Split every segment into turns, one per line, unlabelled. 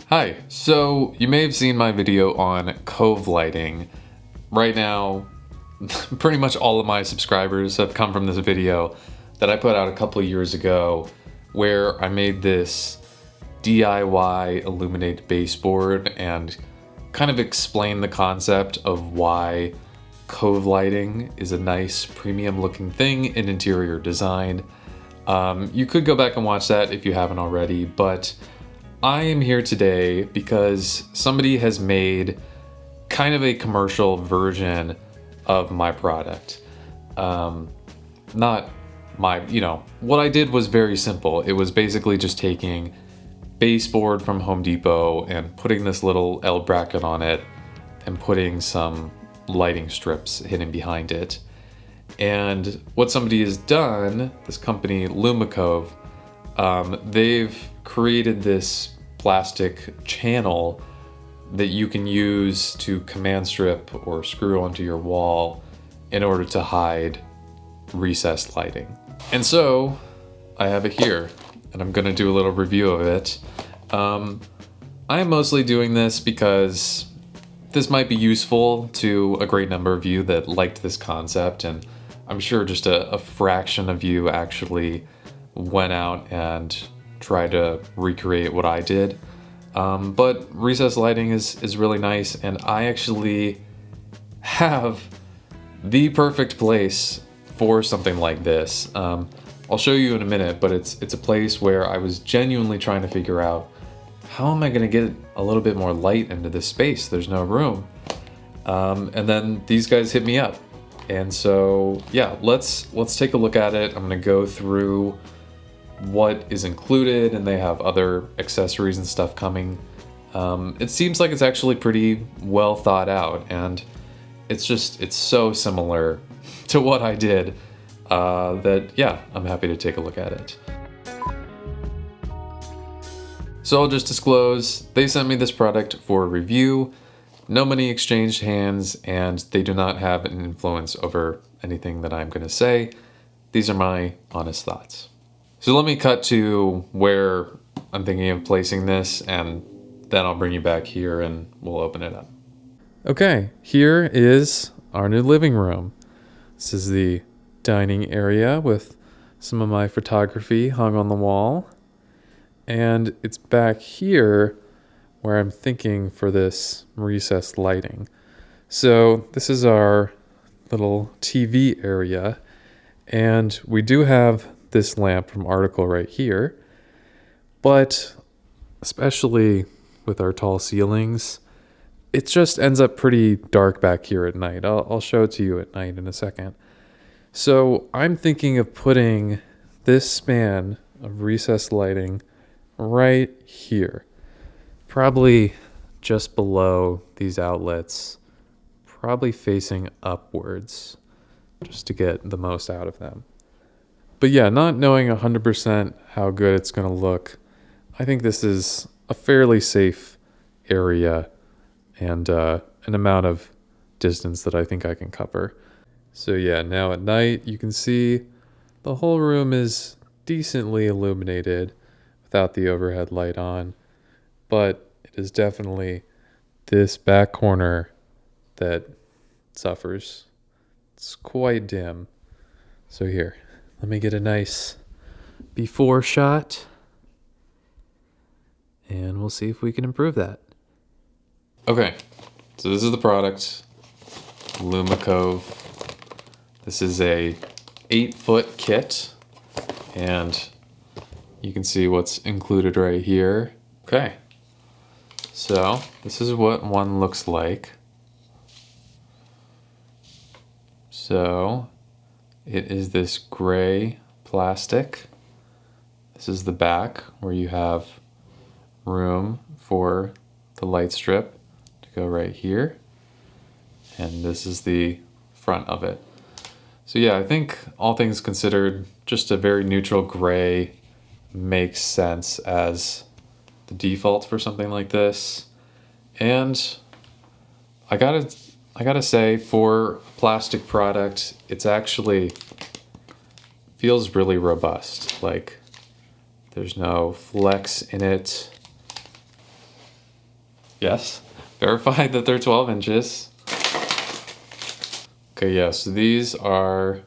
Hi, so you may have seen my video on cove lighting. Right now, pretty much all of my subscribers have come from this video that I put out a couple of years ago where I made this DIY illuminated baseboard and kind of explained the concept of why cove lighting is a nice premium looking thing in interior design. You could go back and watch that if you haven't already, but I am here today because somebody has made kind of a commercial version of my product. Not my, what I did was very simple. It was basically just taking baseboard from Home Depot and putting this little L bracket on it and putting some lighting strips hidden behind it. And what somebody has done, this company Luma Cove, they've created this plastic channel that you can use to command strip or screw onto your wall in order to hide recessed lighting. And so I have it here and I'm gonna do a little review of it. I am mostly doing this because this might be useful to a great number of you that liked this concept, and I'm sure just a fraction of you actually went out and tried to recreate what I did. But recessed lighting is really nice, and I actually have the perfect place for something like this. I'll show you in a minute, but it's a place where I was genuinely trying to figure out, how am I gonna get a little bit more light into this space? There's no room. And then these guys hit me up. And so, yeah, let's take a look at it. I'm gonna go through what is included, and they have other accessories and stuff coming. It seems like it's actually pretty well thought out, and it's so similar to what I did that, yeah, I'm happy to take a look at it. So I'll just disclose, they sent me this product for review. No money exchanged hands, and they do not have an influence over anything that I'm gonna say. These are my honest thoughts. So let me cut to where I'm thinking of placing this, and then I'll bring you back here and we'll open it up. Okay, here is our new living room. This is the dining area with some of my photography hung on the wall. And it's back here where I'm thinking for this recessed lighting. So this is our little TV area, and we do have this lamp from Article right here, but especially with our tall ceilings, it just ends up pretty dark back here at night. I'll show it to you at night in a second. So I'm thinking of putting this span of recessed lighting right here, probably just below these outlets, probably facing upwards, just to get the most out of them. But yeah, not knowing 100% how good it's going to look, I think this is a fairly safe area and an amount of distance that I think I can cover. So yeah, now at night you can see the whole room is decently illuminated without the overhead light on, but it is definitely this back corner that suffers. It's quite dim. So here, let me get a nice before shot, and we'll see if we can improve that. Okay, so this is the product, Luma Cove. This is a 8-foot kit, and you can see what's included right here. Okay, so this is what one looks like. So it is this gray plastic. This is the back where you have room for the light strip to go right here. And this is the front of it. So yeah, I think all things considered, just a very neutral gray makes sense as the default for something like this. And I gotta say, for a plastic product, it's actually feels really robust. Like, there's no flex in it. Yes, verified that they're 12 inches. Okay, yeah, so these are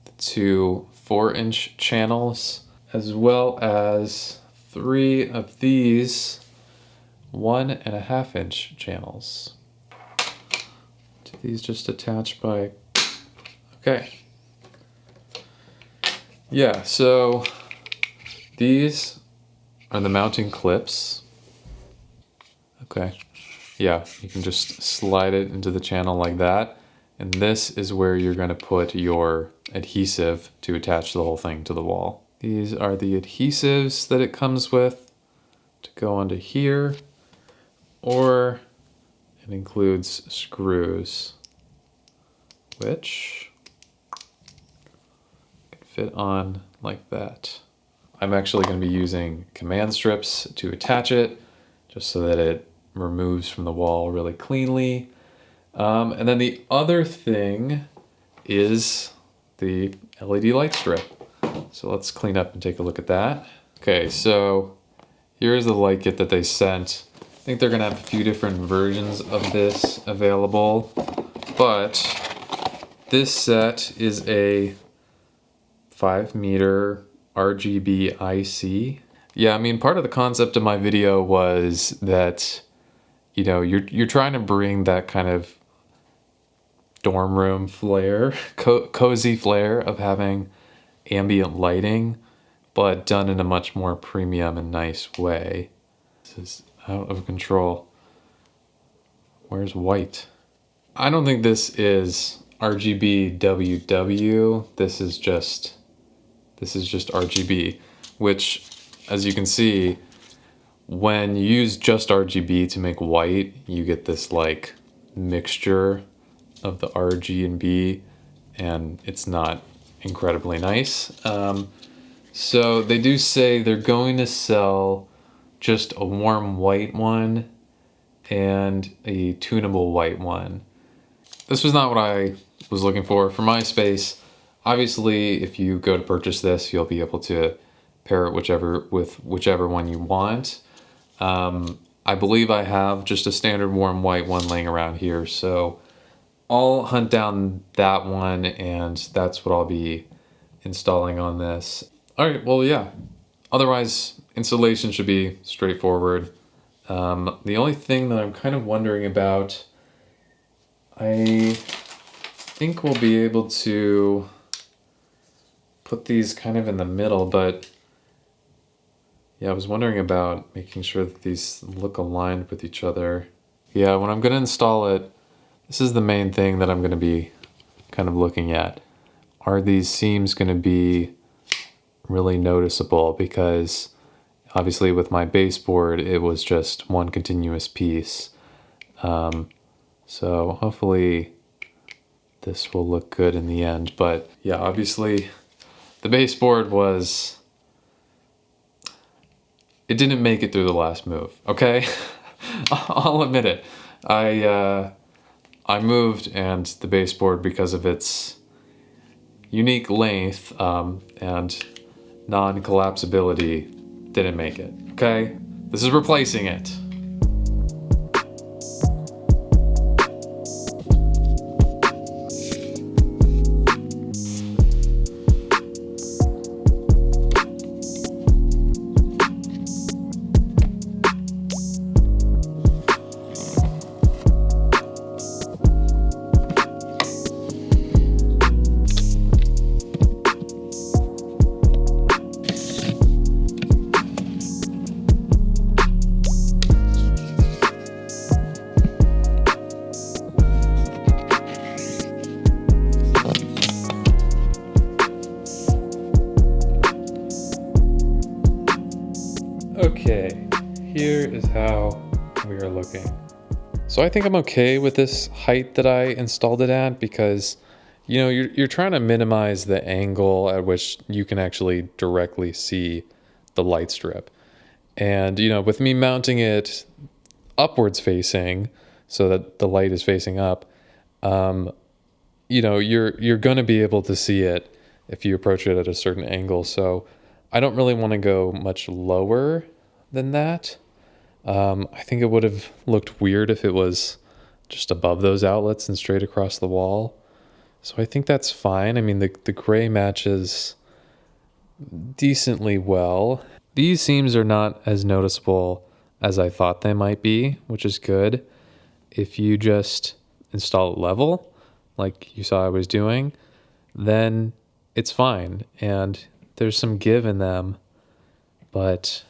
the two 4-inch channels, as well as 3 of these 1.5-inch channels. Do these just attach by... Okay. Yeah, so these are the mounting clips. Okay. Yeah, you can just slide it into the channel like that. And this is where you're going to put your adhesive to attach the whole thing to the wall. These are the adhesives that it comes with to go onto here, or it includes screws, which can fit on like that. I'm actually going to be using command strips to attach it, just so that it removes from the wall really cleanly. And then the other thing is the LED light strip. So let's clean up and take a look at that. Okay, so here's the light kit that they sent. I think they're gonna have a few different versions of this available, but this set is a 5-meter RGB IC. Yeah, I mean, part of the concept of my video was that, you know, you're trying to bring that kind of dorm room flair, cozy flair of having ambient lighting, but done in a much more premium and nice way. This is out of control. Where's white? I don't think this is RGB WW. This is just RGB, which, as you can see, when you use just RGB to make white, you get this like mixture of the RG and B, and it's not incredibly nice. So they do say they're going to sell just a warm white one and a tunable white one. This was not what I was looking for my space. Obviously, if you go to purchase this, you'll be able to pair it with whichever one you want. I believe I have just a standard warm white one laying around here, so I'll hunt down that one, and that's what I'll be installing on this. All right, well, yeah. Otherwise, installation should be straightforward. The only thing that I'm kind of wondering about, I think we'll be able to put these kind of in the middle, but yeah, I was wondering about making sure that these look aligned with each other. Yeah, when I'm going to install it, this is the main thing that I'm going to be kind of looking at. Are these seams going to be really noticeable? Because obviously with my baseboard, it was just one continuous piece. So hopefully this will look good in the end. But yeah, obviously the baseboard it didn't make it through the last move, okay? I'll admit it. I moved, and the baseboard, because of its unique length and non-collapsibility, didn't make it, okay? This is replacing it. Okay, here is how we are looking. So I think I'm okay with this height that I installed it at, because, you know, you're trying to minimize the angle at which you can actually directly see the light strip. And, you know, with me mounting it upwards facing so that the light is facing up, you know, you're going to be able to see it if you approach it at a certain angle. So I don't really want to go much lower than that. I think it would have looked weird if it was just above those outlets and straight across the wall. So I think that's fine. I mean, the gray matches decently well. These seams are not as noticeable as I thought they might be, which is good. If you just install it level, like you saw I was doing, then it's fine. And there's some give in them, but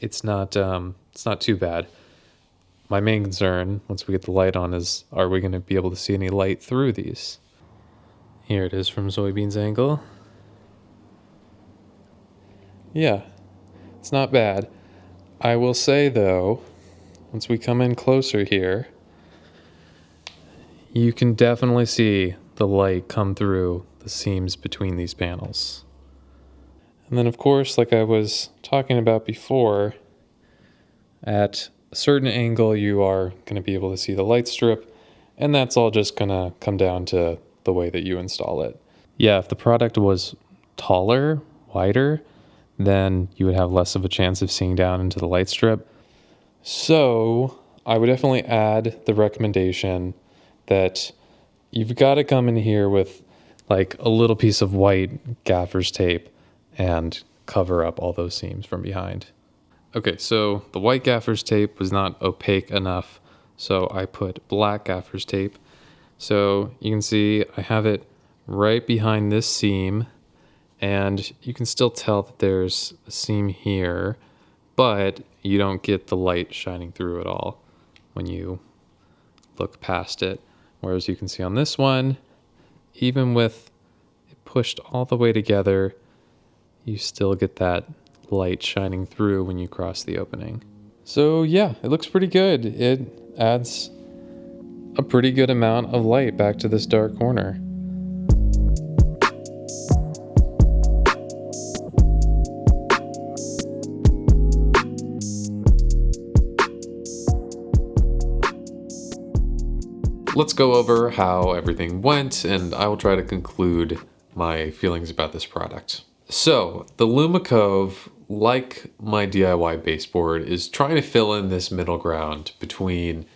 it's not too bad. My main concern, once we get the light on, is are we going to be able to see any light through these? Here it is from Soybean's angle. Yeah, it's not bad. I will say though, once we come in closer here, you can definitely see the light come through the seams between these panels. And then of course, like I was talking about before, at a certain angle you are going to be able to see the light strip, and that's all just going to come down to the way that you install it. Yeah, if the product was taller, wider, then you would have less of a chance of seeing down into the light strip. So I would definitely add the recommendation that you've got to come in here with like a little piece of white gaffer's tape and cover up all those seams from behind. Okay, so the white gaffer's tape was not opaque enough, so I put black gaffer's tape. So you can see I have it right behind this seam, and you can still tell that there's a seam here, but you don't get the light shining through at all when you look past it. Whereas you can see on this one, even with it pushed all the way together, you still get that light shining through when you cross the opening. So yeah, it looks pretty good. It adds a pretty good amount of light back to this dark corner. Let's go over how everything went, and I will try to conclude my feelings about this product. So, the Luma Cove, like my DIY baseboard, is trying to fill in this middle ground between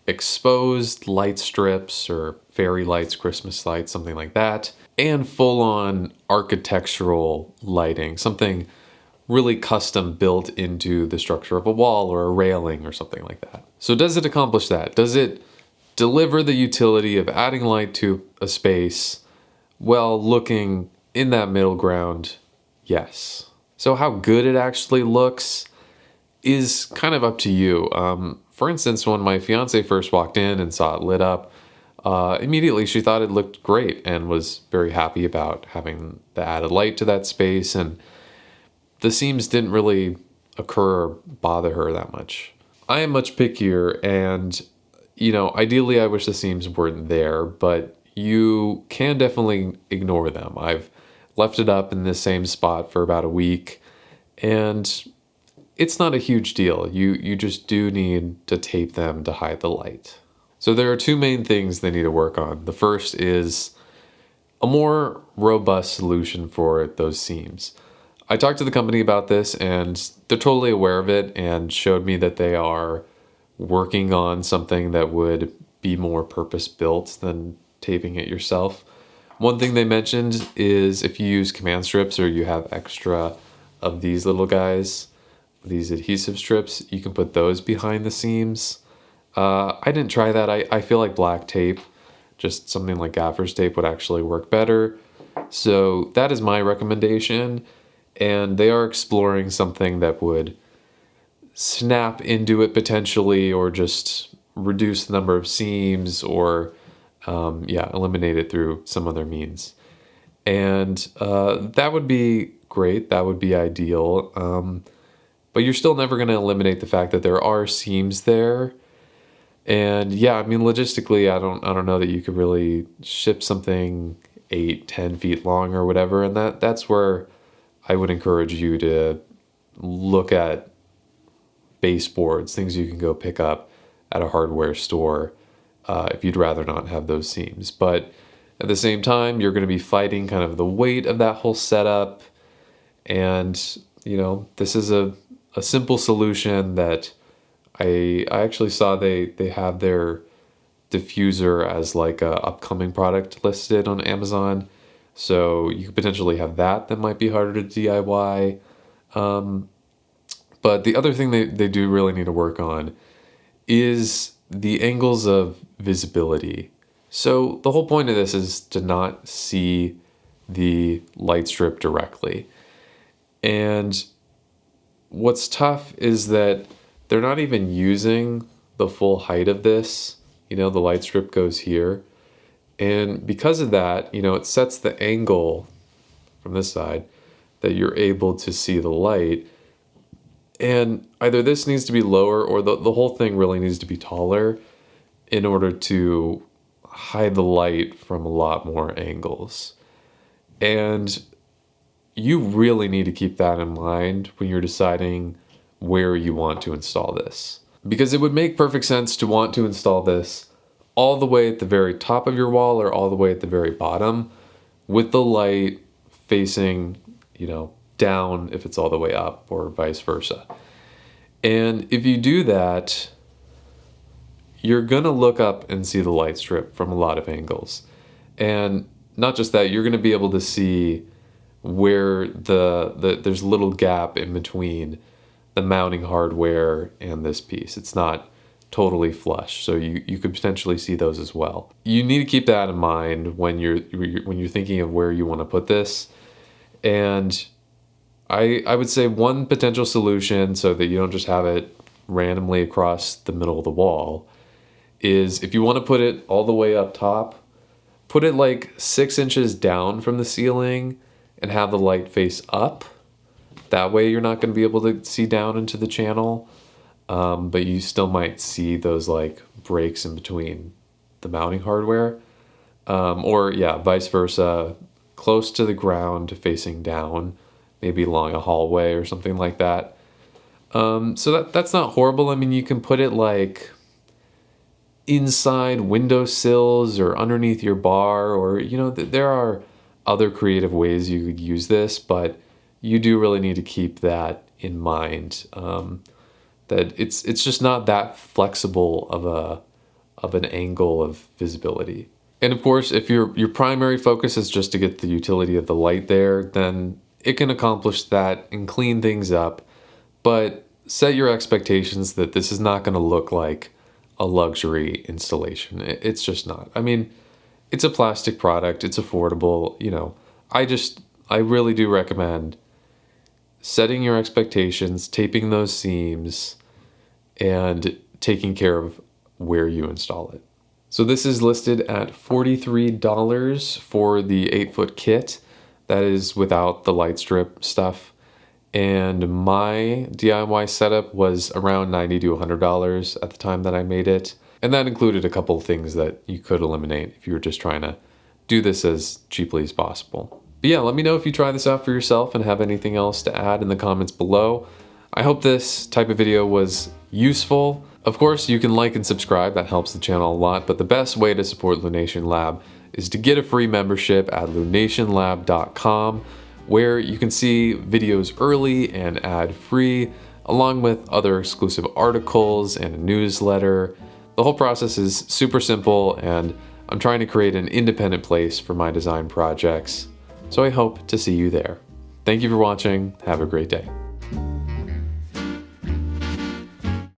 exposed light strips or fairy lights, Christmas lights, something like that, and full-on architectural lighting, something really custom built into the structure of a wall or a railing or something like that. So does it accomplish that? Does it deliver the utility of adding light to a space while looking in that middle ground? Yes. So how good it actually looks is kind of up to you. For instance, when my fiance first walked in and saw it lit up, immediately she thought it looked great and was very happy about having the added light to that space, and the seams didn't really occur or bother her that much. I am much pickier, and ideally I wish the seams weren't there, but you can definitely ignore them. I've left it up in the same spot for about a week, and it's not a huge deal. You just do need to tape them to hide the light. So there are two main things they need to work on. The first is a more robust solution for those seams. I talked to the company about this, and they're totally aware of it and showed me that they are working on something that would be more purpose-built than taping it yourself. One thing they mentioned is if you use command strips or you have extra of these little guys, these adhesive strips, you can put those behind the seams. I didn't try that. I feel like black tape, just something like gaffer's tape, would actually work better. So that is my recommendation, and they are exploring something that would snap into it potentially, or just reduce the number of seams, or eliminate it through some other means. And that would be great. That would be ideal. But you're still never going to eliminate the fact that there are seams there. And yeah, I mean, logistically, I don't know that you could really ship something 8-10 feet long or whatever. And that's where I would encourage you to look at baseboards, things you can go pick up at a hardware store, if you'd rather not have those seams. But at the same time, you're going to be fighting kind of the weight of that whole setup. And, this is a simple solution that I actually saw they have their diffuser as like a upcoming product listed on Amazon. So you could potentially have that might be harder to DIY. But the other thing they do really need to work on is the angles of visibility. So the whole point of this is to not see the light strip directly. And what's tough is that they're not even using the full height of this. You know, the light strip goes here. And because of that, you know, it sets the angle from this side that you're able to see the light. And either this needs to be lower or the whole thing really needs to be taller in order to hide the light from a lot more angles. And you really need to keep that in mind when you're deciding where you want to install this. Because it would make perfect sense to want to install this all the way at the very top of your wall or all the way at the very bottom with the light facing, you know, down if it's all the way up or vice versa. And if you do that, you're gonna look up and see the light strip from a lot of angles. And not just that, you're gonna be able to see where there's a little gap in between the mounting hardware and this piece. It's not totally flush, so you could potentially see those as well. You need to keep that in mind when you're thinking of where you want to put this. And I would say one potential solution, so that you don't just have it randomly across the middle of the wall, is if you want to put it all the way up top, put it like 6 inches down from the ceiling and have the light face up. That way you're not going to be able to see down into the channel, but you still might see those like breaks in between the mounting hardware. Or yeah, vice versa, close to the ground facing down, maybe along a hallway or something like that. So that's not horrible. I mean, you can put it like inside windowsills or underneath your bar, or, you know, there are other creative ways you could use this, but you do really need to keep that in mind. That it's just not that flexible of an angle of visibility. And of course, if your primary focus is just to get the utility of the light there, then it can accomplish that and clean things up. But set your expectations that this is not going to look like a luxury installation. It's just not. I mean, it's a plastic product, it's affordable, you know. I really do recommend setting your expectations, taping those seams, and taking care of where you install it. So this is listed at $43 for the 8-foot kit. That is without the light strip stuff. And my DIY setup was around $90 to $100 at the time that I made it. And that included a couple of things that you could eliminate if you were just trying to do this as cheaply as possible. But yeah, let me know if you try this out for yourself and have anything else to add in the comments below. I hope this type of video was useful. Of course, you can like and subscribe, that helps the channel a lot, but the best way to support Lunation Lab is to get a free membership at lunationlab.com, where you can see videos early and ad-free, along with other exclusive articles and a newsletter. The whole process is super simple, and I'm trying to create an independent place for my design projects. So I hope to see you there. Thank you for watching. Have a great day.